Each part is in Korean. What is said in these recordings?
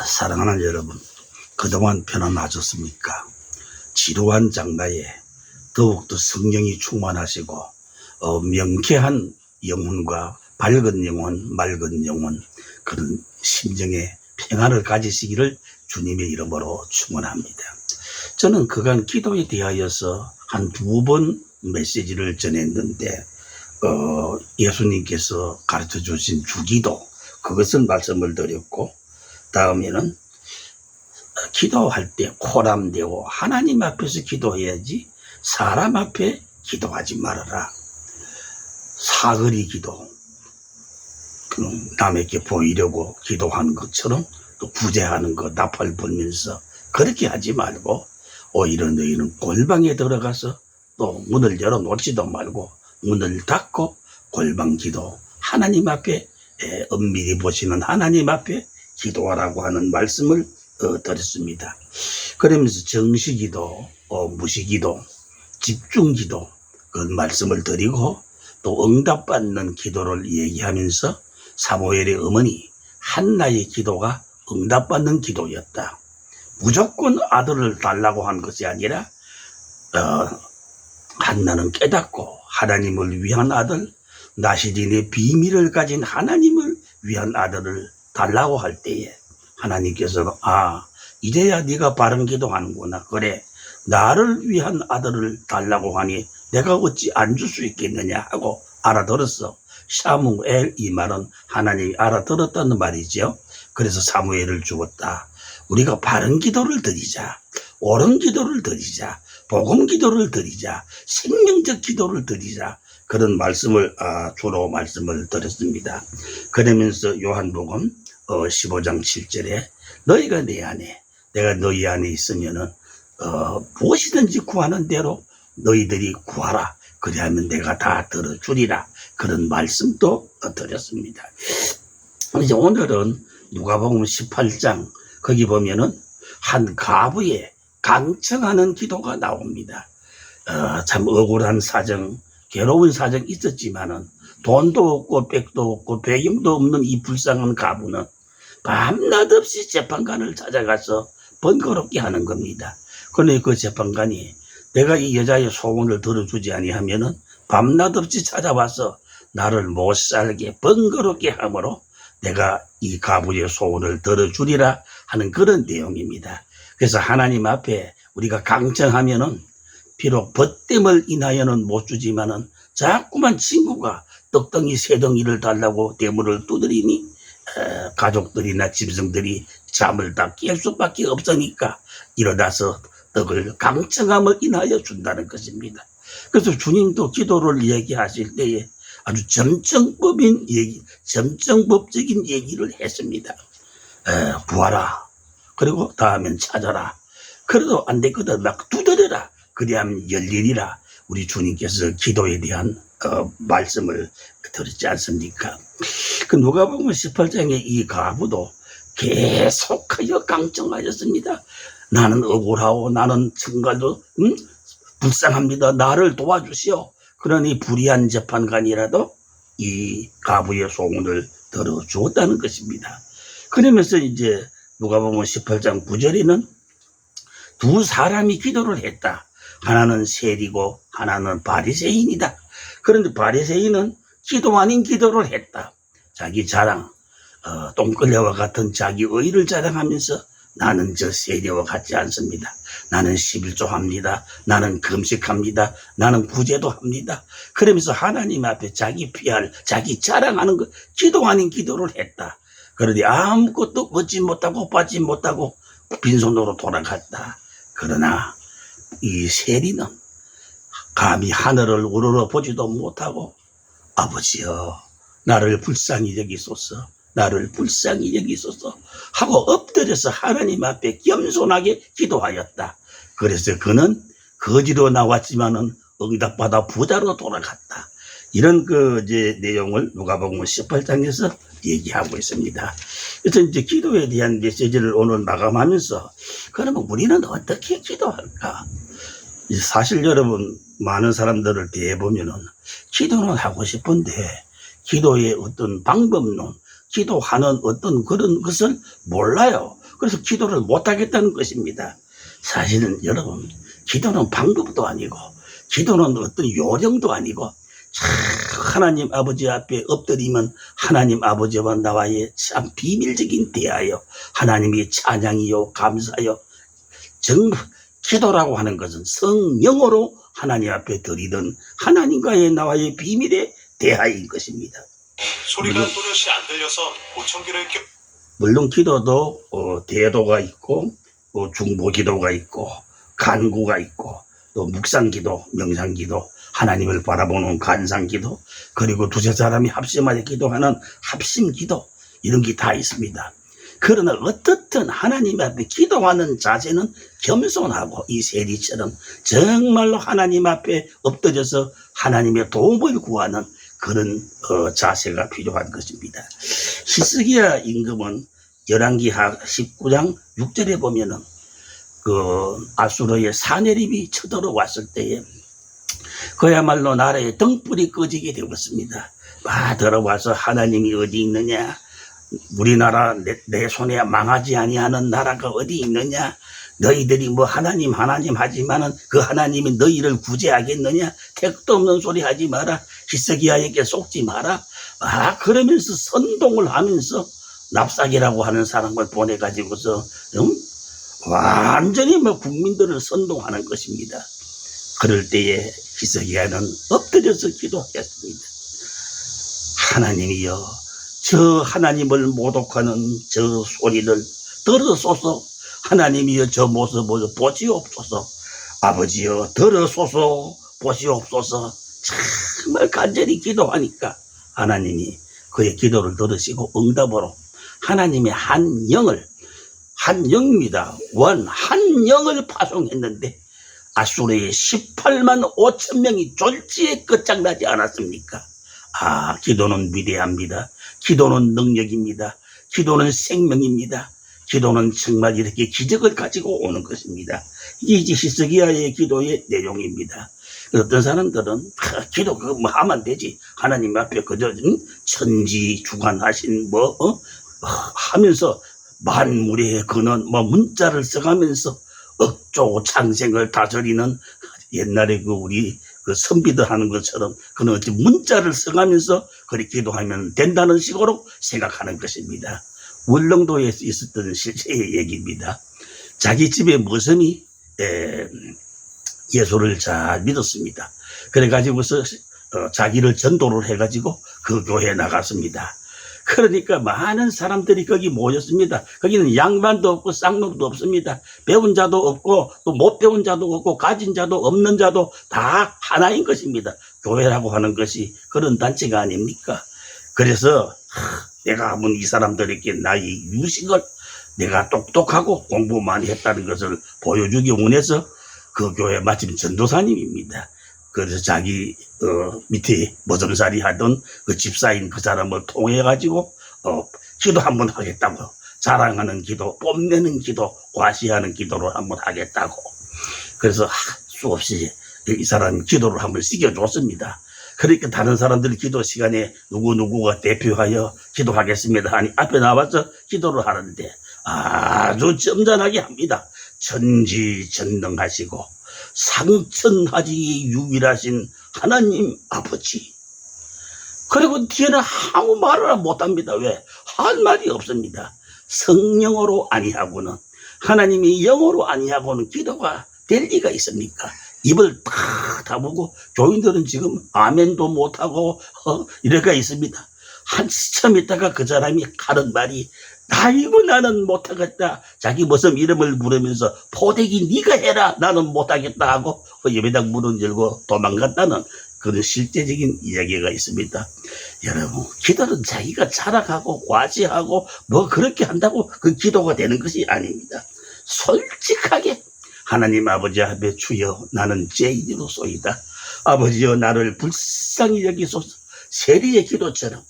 사랑하는 여러분, 그동안 편안하셨습니까? 지루한 장마에 더욱더 성령이 충만하시고 명쾌한 영혼과 밝은 영혼, 맑은 영혼, 그런 심정의 평안을 가지시기를 주님의 이름으로 축원합니다. 저는 그간 기도에 대하여서 한 2번 메시지를 전했는데 예수님께서 가르쳐 주신 주기도, 그것을 말씀을 드렸고, 다음에는 기도할 때 코람되고 하나님 앞에서 기도해야지 사람 앞에 기도하지 말아라. 사거리 기도, 남에게 보이려고 기도하는 것처럼 또 구제하는 거 나팔 불면서 그렇게 하지 말고, 오히려 너희는 골방에 들어가서 또 문을 열어놓지도 말고 문을 닫고 골방 기도, 하나님 앞에 엄밀히 보시는 하나님 앞에 기도하라고 하는 말씀을 드렸습니다. 그러면서 정시기도, 무시기도, 집중기도, 그 말씀을 드리고 또 응답받는 기도를 얘기하면서 사무엘의 어머니 한나의 기도가 응답받는 기도였다. 무조건 아들을 달라고 한 것이 아니라 한나는 깨닫고 하나님을 위한 아들, 나시린의 비밀을 가진 하나님을 위한 아들을 달라고 할 때에 하나님께서는 이제야 네가 바른 기도하는구나. 그래, 나를 위한 아들을 달라고 하니 내가 어찌 안 줄 수 있겠느냐 하고 알아들었어. 사무엘, 이 말은 하나님이 알아들었다는 말이죠. 그래서 사무엘을 주었다. 우리가 바른 기도를 드리자, 옳은 기도를 드리자, 복음 기도를 드리자, 생명적 기도를 드리자, 그런 말씀을 주로 말씀을 드렸습니다. 그러면서 요한복음 15장 7절에 너희가 내 안에, 내가 너희 안에 있으면은 무엇이든지 구하는 대로 너희들이 구하라. 그리하면 내가 다 들어주리라. 그런 말씀도 드렸습니다. 이제 오늘은 누가복음 18장, 거기 보면은 한 과부의 강청하는 기도가 나옵니다. 참 억울한 사정, 괴로운 사정이 있었지만은 돈도 없고 백도 없고 배경도 없는 이 불쌍한 과부는 밤낮 없이 재판관을 찾아가서 번거롭게 하는 겁니다. 그런데 그 재판관이 내가 이 여자의 소원을 들어주지 아니하면은 밤낮 없이 찾아와서 나를 못 살게 번거롭게 하므로 내가 이 과부의 소원을 들어주리라 하는 그런 내용입니다. 그래서 하나님 앞에 우리가 강청하면은 비록 벗됨을 인하여는 못 주지만은 자꾸만 친구가 떡덩이 새덩이를 달라고 대문을 두드리니 가족들이나 짐승들이 잠을 다 깰 수밖에 없으니까 일어나서 떡을 강청함을 인하여 준다는 것입니다. 그래서 주님도 기도를 얘기하실 때에 아주 점정법적인 얘기를 했습니다. 구하라. 그리고 다음엔 찾아라. 그래도 안 되거든 막 두드려라. 그리하면 열리리라. 우리 주님께서 기도에 대한 말씀을 드렸지 않습니까? 그 누가복음 18장의 이 과부도 계속하여 강청하였습니다. 나는 억울하고 나는 정말로 불쌍합니다. 나를 도와주시오. 그러니 불의한 재판관이라도 이 과부의 소원을 들어주었다는 것입니다. 그러면서 이제 누가복음 18장 9절에는 두 사람이 기도를 했다. 하나는 세리고 하나는 바리새인이다. 그런데 바리새인은 기도 아닌 기도를 했다. 자기 자랑, 똥끌레와 같은 자기 의를 자랑하면서 나는 저 세리와 같지 않습니다. 나는 11조 합니다. 나는 금식합니다. 나는 구제도 합니다. 그러면서 하나님 앞에 자기 PR, 자기 자랑하는 것, 기도 아닌 기도를 했다. 그런데 아무것도 얻지 못하고 받지 못하고 빈손으로 돌아갔다. 그러나 이 세리는 감히 하늘을 우러러 보지도 못하고 아버지여 나를 불쌍히 여기소서, 나를 불쌍히 여기소서 하고 엎드려서 하나님 앞에 겸손하게 기도하였다. 그래서 그는 거지로 나왔지만은 응답받아 부자로 돌아갔다. 이런 내용을 누가복음 18장에서 얘기하고 있습니다. 그래서 이제 기도에 대한 메시지를 오늘 마감하면서 그러면 우리는 어떻게 기도할까? 사실 여러분 많은 사람들을 대해보면은 기도는 하고 싶은데 기도의 어떤 방법론, 기도하는 어떤 그런 것을 몰라요. 그래서 기도를 못하겠다는 것입니다. 사실은 여러분, 기도는 방법도 아니고 기도는 어떤 요령도 아니고 하나님 아버지 앞에 엎드리면 하나님 아버지와 나와의 참 비밀적인 대화요, 하나님의 찬양이요, 감사요. 기도라고 하는 것은 성령으로 하나님 앞에 드리던 하나님과의 나와의 비밀의 대화인 것입니다. 소리가 또렷이 안 들려서 보청기를 물론 기도도 대도가 있고 중보기도가 있고 간구가 있고 또 묵상기도, 명상기도, 하나님을 바라보는 간상기도, 그리고 두세 사람이 합심하여 기도하는 합심기도, 이런 게 다 있습니다. 그러나 어떻든 하나님 앞에 기도하는 자세는 겸손하고 이 세리처럼 정말로 하나님 앞에 엎드려서 하나님의 도움을 구하는 그런 자세가 필요한 것입니다. 히스기야 임금은 열왕기하 19장 6절에 보면은 아수르의 사내립이 쳐들어왔을 때에 그야말로 나라의 등불이 꺼지게 되었습니다. 들어와서 하나님이 어디 있느냐, 우리나라 내 손에 망하지 아니하는 나라가 어디 있느냐, 너희들이 뭐 하나님 하지만은 그 하나님이 너희를 구제하겠느냐, 택도 없는 소리 하지 마라, 히스기야에게 속지 마라, 그러면서 선동을 하면서 납삭이라고 하는 사람을 보내가지고서 완전히 국민들을 선동하는 것입니다. 그럴 때에 히스기야는 엎드려서 기도했습니다. 하나님이여, 저 하나님을 모독하는 저 소리를 들으소서. 하나님이여, 저 모습을 보시옵소서. 아버지여, 들으소서, 보시옵소서. 정말 간절히 기도하니까 하나님이 그의 기도를 들으시고 응답으로 하나님의 한 영입니다. 한 영을 파송했는데 아수르의 18만 5천 명이 졸지에 끝장나지 않았습니까? 기도는 위대합니다. 기도는 능력입니다. 기도는 생명입니다. 기도는 정말 이렇게 기적을 가지고 오는 것입니다. 이게 히스기야의 기도의 내용입니다. 어떤 사람들은 기도 그거 뭐 하면 되지, 하나님 앞에 그저 천지주관하신 하면서 만물의 근원 문자를 써가면서 억조 창생을 다스리는, 옛날에 우리 선비들 하는 것처럼 그는 어찌 문자를 써가면서 그렇게 기도하면 된다는 식으로 생각하는 것입니다. 울릉도에 있었던 실제의 얘기입니다. 자기 집에 무섬이 예수를 잘 믿었습니다. 그래가지고서 자기를 전도를 해가지고 그 교회에 나갔습니다. 그러니까 많은 사람들이 거기 모였습니다. 거기는 양반도 없고 쌍놈도 없습니다. 배운 자도 없고 또 못 배운 자도 없고 가진 자도 없는 자도 다 하나인 것입니다. 교회라고 하는 것이 그런 단체가 아닙니까? 그래서 내가 한번 이 사람들에게 나의 유식을, 내가 똑똑하고 공부 많이 했다는 것을 보여주기 원해서 그 교회 마침 전도사님입니다. 그래서 자기 밑에 머슴살이 하던 그 집사인 그 사람을 통해가지고 기도 한번 하겠다고, 자랑하는 기도, 뽐내는 기도, 과시하는 기도를 한번 하겠다고. 그래서 수없이 이 사람이 기도를 한번 시켜줬습니다. 그러니까 다른 사람들 기도 시간에 누구누구가 대표하여 기도하겠습니다 하니 앞에 나와서 기도를 하는데 아주 점잖하게 합니다. 천지전능하시고 상천하지 유일하신 하나님 아버지. 그리고 뒤에는 아무 말을 못합니다. 왜? 할 말이 없습니다. 성령으로 아니하고는, 하나님이 영으로 아니하고는 기도가 될 리가 있습니까? 입을 다 다물고 교인들은 지금 아멘도 못하고 이래가 있습니다. 한참 있다가 그 사람이 하는 말이, 아이고 나는 못하겠다. 자기 무슨 이름을 부르면서 포대기 네가 해라, 나는 못하겠다 하고 예배당 문을 열고 도망갔다는 그런 실제적인 이야기가 있습니다. 여러분, 기도는 자기가 자랑하고 과시하고 그렇게 한다고 그 기도가 되는 것이 아닙니다. 솔직하게 하나님 아버지 앞에, 주여 나는 죄인으로소이다. 아버지여 나를 불쌍히 여기소서. 세리의 기도처럼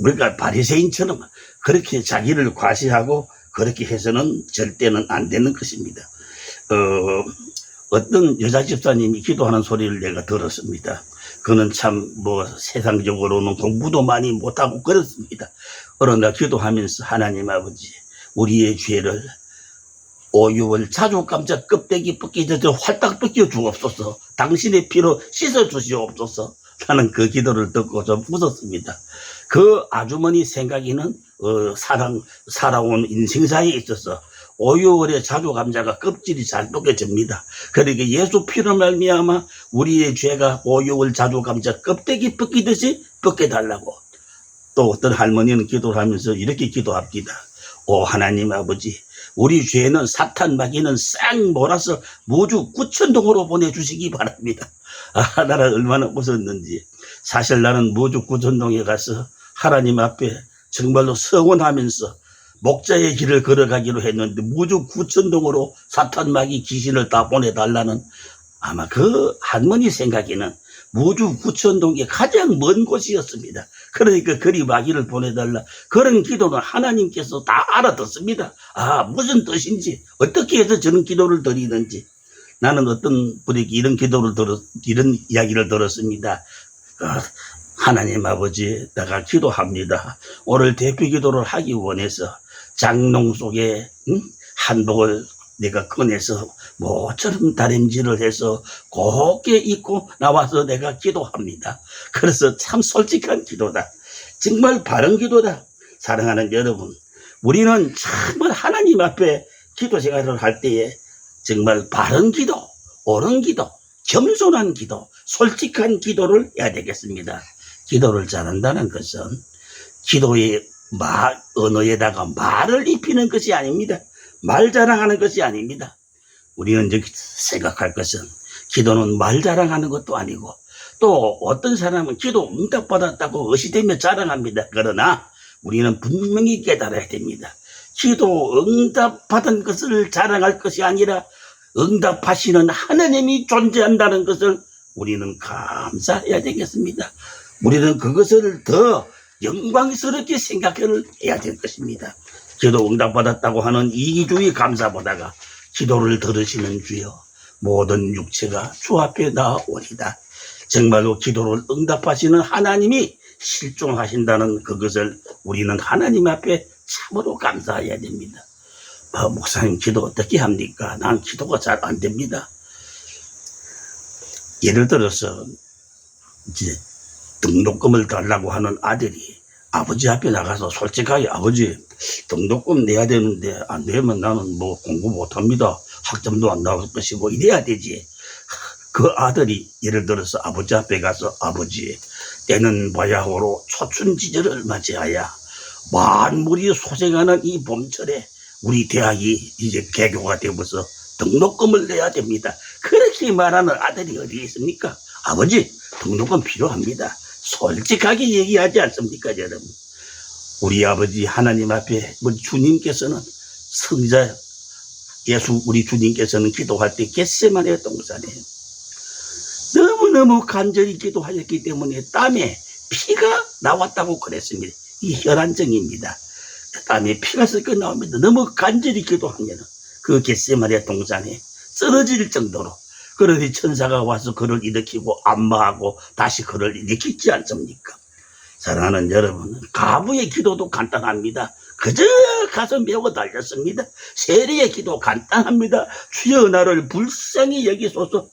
우리가 바리새인처럼 그렇게 자기를 과시하고 그렇게 해서는 절대는 안 되는 것입니다. 어떤 여자 집사님이 기도하는 소리를 내가 들었습니다. 그는 참 세상적으로는 공부도 많이 못하고 그렇습니다. 그러나 기도하면서 하나님 아버지 우리의 죄를 오유월 자주 깜짝 껍데기 벗기듯이 활딱 벗겨 주옵소서. 당신의 피로 씻어 주시옵소서. 나는 그 기도를 듣고 좀 웃었습니다. 그 아주머니 생각에는 살아온 인생사에 있어서 오유월의 자주 감자가 껍질이 잘 벗겨집니다. 그러니까 예수 피로 말미암아 우리의 죄가 오유월 자주 감자 껍데기 벗기듯이 벗겨달라고. 또 어떤 할머니는 기도를 하면서 이렇게 기도합니다. 오 하나님 아버지 우리 죄는 사탄 마귀는 싹 몰아서 모두 구천동으로 보내주시기 바랍니다. 아 나는 얼마나 웃었는지. 사실 나는 모주 구천동에 가서 하나님 앞에 정말로 서원하면서 목자의 길을 걸어가기로 했는데 모주 구천동으로 사탄 마귀 귀신을 다 보내달라는 아마 그 할머니 생각에는 모주 구천동이 가장 먼 곳이었습니다. 그러니까 그리 마귀를 보내달라. 그런 기도는 하나님께서 다 알아듣습니다. 아 무슨 뜻인지 어떻게 해서 저런 기도를 드리는지. 나는 어떤 분에게 이런 이야기를 들었습니다. 하나님 아버지 내가 기도합니다. 오늘 대표 기도를 하기 원해서 장롱 속에 한복을 내가 꺼내서 모처럼 다림질을 해서 곱게 입고 나와서 내가 기도합니다. 그래서 참 솔직한 기도다. 정말 바른 기도다. 사랑하는 여러분, 우리는 정말 하나님 앞에 기도 생활을 할 때에 정말 바른 기도, 옳은 기도, 겸손한 기도, 솔직한 기도를 해야 되겠습니다. 기도를 잘한다는 것은 기도의 언어에다가 말을 입히는 것이 아닙니다. 말 자랑하는 것이 아닙니다. 우리는 생각할 것은 기도는 말 자랑하는 것도 아니고 또 어떤 사람은 기도 응답받았다고 어시되며 자랑합니다. 그러나 우리는 분명히 깨달아야 됩니다. 기도 응답받은 것을 자랑할 것이 아니라 응답하시는 하나님이 존재한다는 것을 우리는 감사해야 되겠습니다. 우리는 그것을 더 영광스럽게 생각해야 될 것입니다. 기도 응답받았다고 하는 이기주의 감사보다가 기도를 들으시는 주여 모든 육체가 주 앞에 나오리다. 정말로 기도를 응답하시는 하나님이 실종하신다는 그것을 우리는 하나님 앞에 참으로 감사해야 됩니다. 목사님 기도 어떻게 합니까? 난 기도가 잘 안 됩니다. 예를 들어서 이제 등록금을 달라고 하는 아들이 아버지 앞에 나가서 솔직하게 아버지 등록금 내야 되는데 안 되면 나는 공부 못합니다. 학점도 안 나올 것이고 이래야 되지. 그 아들이 예를 들어서 아버지 앞에 가서 아버지 때는 바야흐로 초춘지절을 맞이하여 만물이 소생하는 이 봄철에 우리 대학이 이제 개교가 되면서 등록금을 내야 됩니다. 그렇게 말하는 아들이 어디 있습니까? 아버지 등록금 필요합니다. 솔직하게 얘기하지 않습니까 여러분? 우리 아버지 하나님 앞에 주님께서는 성자 예수 우리 주님께서는 기도할 때 겟세마네 동산에 너무너무 간절히 기도하셨기 때문에 땀에 피가 나왔다고 그랬습니다. 이 혈안증입니다. 땀에 피가 섞여 나옵니다. 너무 간절히 기도하면 그 겟세마네 동산에 쓰러질 정도로. 그러니 천사가 와서 그를 일으키고 안마하고 다시 그를 일으키지 않습니까? 사랑하는 여러분, 가부의 기도도 간단합니다. 그저 가서 메고 달렸습니다. 세리의 기도 간단합니다. 주여 나를 불쌍히 여기소서.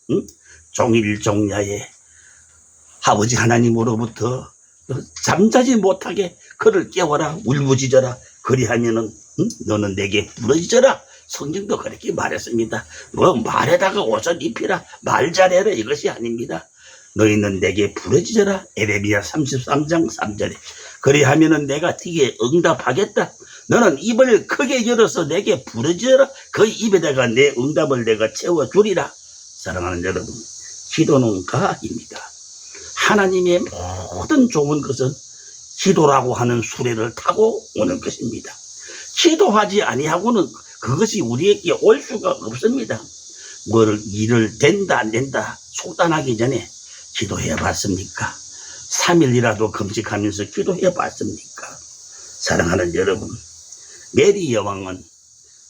종일종야에 아버지 하나님으로부터 잠자지 못하게 그를 깨워라 울부짖어라. 그리하면은 너는 내게 부르짖어라. 성경도 그렇게 말했습니다. 말에다가 옷을 입히라 말 잘해라 이것이 아닙니다. 너희는 내게 부르짖어라. 에레미야 33장 3절에 그리하면은 내가 네게 응답하겠다. 너는 입을 크게 열어서 내게 부르짖어라. 그 입에다가 내 응답을 내가 채워주리라. 사랑하는 여러분, 기도는 가입니다. 하나님의 모든 좋은 것은 기도라고 하는 수레를 타고 오는 것입니다. 기도하지 아니하고는 그것이 우리에게 올 수가 없습니다. 일을 된다 안 된다 속단하기 전에 기도해 봤습니까? 3일이라도 금식하면서 기도해 봤습니까? 사랑하는 여러분, 메리 여왕은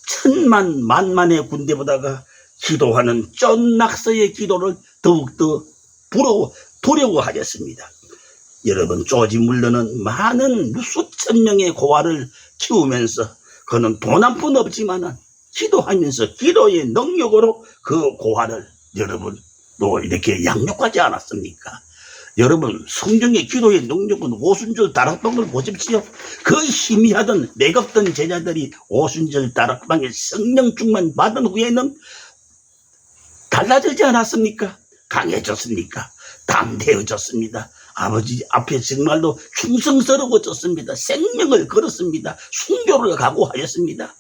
천만 만만의 군대보다가 기도하는 쫀 낙서의 기도를 더욱더 두려워하였습니다. 여러분, 조지 물러는 많은 수천 명의 고아를 키우면서 그는 돈 한 푼 없지만은 기도하면서 기도의 능력으로 그 고아를 여러분 또 이렇게 양육하지 않았습니까? 여러분, 성경의 기도의 능력은 오순절 다락방을 보십시오. 그 희미하던 매겁던 제자들이 오순절 다락방에 성령 충만 받은 후에는 달라지지 않았습니까? 강해졌습니까? 담대해졌습니다. 아버지 앞에 정말로 충성스러워졌습니다. 생명을 걸었습니다. 순교를 각오하였습니다.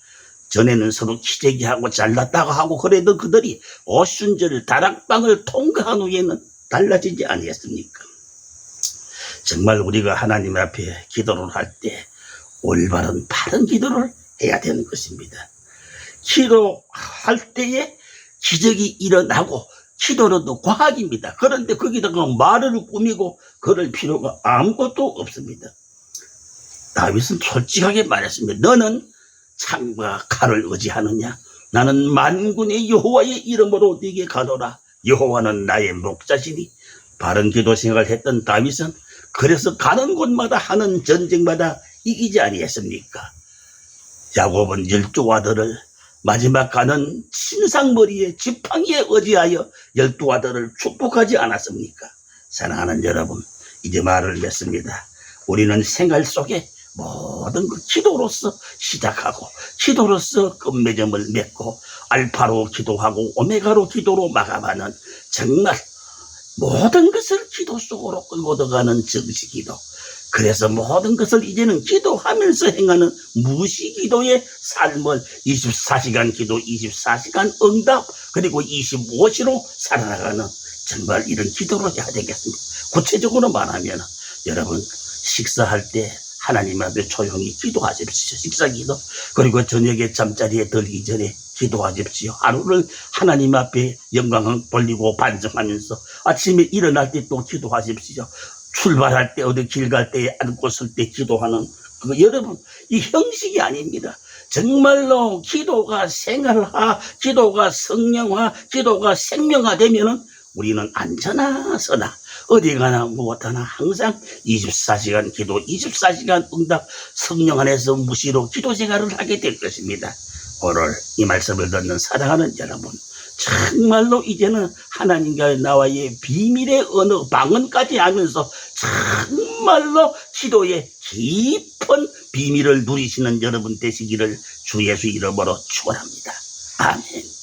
전에는 서로 기재기하고 잘났다고 하고 그래도 그들이 오순절 다락방을 통과한 후에는 달라지지 아니했습니까? 정말 우리가 하나님 앞에 기도를 할 때 올바른 바른 기도를 해야 되는 것입니다. 기도할 때에 기적이 일어나고 기도는 또 과학입니다. 그런데 거기다가 말을 꾸미고 그럴 필요가 아무것도 없습니다. 다윗은 솔직하게 말했습니다. 너는 창과 칼을 의지하느냐? 나는 만군의 여호와의 이름으로 네게 가노라. 여호와는 나의 목자시니. 바른 기도 생활을 했던 다윗은 그래서 가는 곳마다 하는 전쟁마다 이기지 아니했습니까? 야곱은 12아들을 마지막 가는 신상머리에 지팡이에 의지하여 12아들을 축복하지 않았습니까? 사랑하는 여러분, 이제 말을 맺습니다. 우리는 생활 속에 모든 그 기도로서 시작하고 기도로서 끝맺음을 맺고 알파로 기도하고 오메가로 기도로 마감하는 정말 모든 것을 기도 속으로 끌고 들어가는 정식기도. 그래서 모든 것을 이제는 기도하면서 행하는 무시기도의 삶을 24시간 기도, 24시간 응답, 그리고 25시로 살아나가는 정말 이런 기도를 해야 되겠습니다. 구체적으로 말하면 여러분, 식사할 때 하나님 앞에 조용히 기도하십시오. 식사기도. 그리고 저녁에 잠자리에 들기 전에 기도하십시오. 하루를 하나님 앞에 영광을 돌리고 반성하면서 아침에 일어날 때 또 기도하십시오. 출발할 때 어디 길 갈 때 앉고 설 때 기도하는 그거 여러분, 이 형식이 아닙니다. 정말로 기도가 생활화, 기도가 성령화, 기도가 생명화 되면은 우리는 안전하서나 어디 가나 무엇하나 항상 24시간 기도, 24시간 응답, 성령 안에서 무시로 기도 생활을 하게 될 것입니다. 오늘 이 말씀을 듣는 사랑하는 여러분, 정말로 이제는 하나님과 나와의 비밀의 언어 방언까지 하면서 정말로 기도의 깊은 비밀을 누리시는 여러분 되시기를 주 예수 이름으로 축원합니다. 아멘.